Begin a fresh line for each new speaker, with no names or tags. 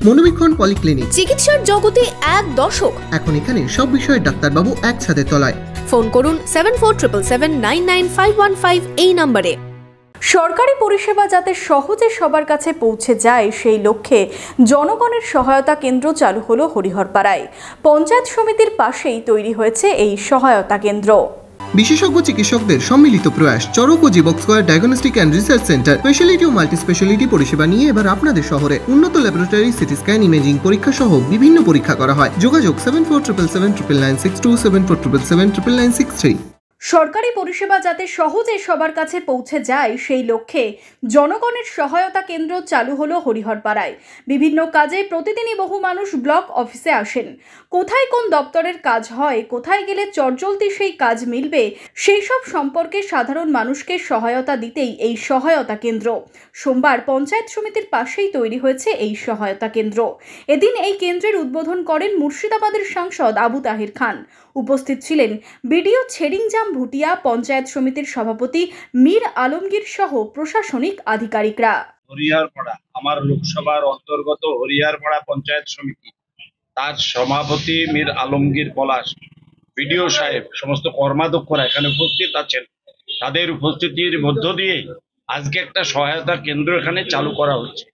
মনোবীক্ষণ polyclinic,
চিকিৎসার জগতে এক দশক।
এখন এখানে সব বিষয়ে ডাক্তারবাবু এক ছাদের তলায়।
ফোন করুন 7477799515 এই নম্বরে। সরকারি পরিষেবা যাতে সহজে সবার কাছে পৌঁছে যায় সেই লক্ষ্যে জনগণের সহায়তা কেন্দ্র চালু হলো হরিহরপাড়ায়। পঞ্চায়েত সমিতির পাশেই তৈরি হয়েছে এই সহায়তা কেন্দ্র।
বিশেষজ্ঞ চিকিৎসকদের সম্মিলিত প্রয়াস, চরক ও Jibak square diagnostic and research centre speciality ও মাল্টি স্পেশালিটি পরিষেবা নিয়ে এবার আপনাদের শহরে উন্নত ল্যাবরেটরি, সিটি স্ক্যান, ইমেজিং পরীক্ষা সহ বিভিন্ন পরীক্ষা করা হয়। যোগাযোগ 7477799627, 7477799963।
সরকারি পরিষেবা যাতে সহজে সবার কাছে পৌঁছে যায় সেই লক্ষ্যে জনগণের সহায়তা কেন্দ্র চালু হলো হরিহরপাড়ায়। বিভিন্ন কাজে প্রতিদিনই বহু মানুষ ব্লক অফিসে আসেন। কোথায় কোন দপ্তরের কাজ হয়, কোথায় গেলে চটজলদি সেই কাজ মিলবে, সেই সব সম্পর্কে সাধারণ মানুষকে সহায়তা দিতেই এই সহায়তা কেন্দ্র। সোমবার পঞ্চায়েত সমিতির পাশেই তৈরি হয়েছে এই সহায়তা কেন্দ্র। এদিন এই কেন্দ্রের উদ্বোধন করেন মুর্শিদাবাদের সাংসদ আবু তাহির খান। উপস্থিত ছিলেন বিডিও ছেড়িংজাম ভুটিয়া, পঞ্চায়েত সমিতির সভাপতি মীর আলমগীর সহ প্রশাসনিক আধিকারিকরা।
হরিহরপাড়া আমার লোকসভার অন্তর্গত হরিহরপাড়া পঞ্চায়েত সমিতি, তার সভাপতি মীর আলমগীর পলাশ, বিডিও সাহেব, সমস্ত কর্মাধ্যক্ষরা এখানে উপস্থিত আছেন। তাদের উপস্থিতির মধ্য দিয়ে আজকে একটা সহায়তা কেন্দ্র এখানে চালু করা হচ্ছে।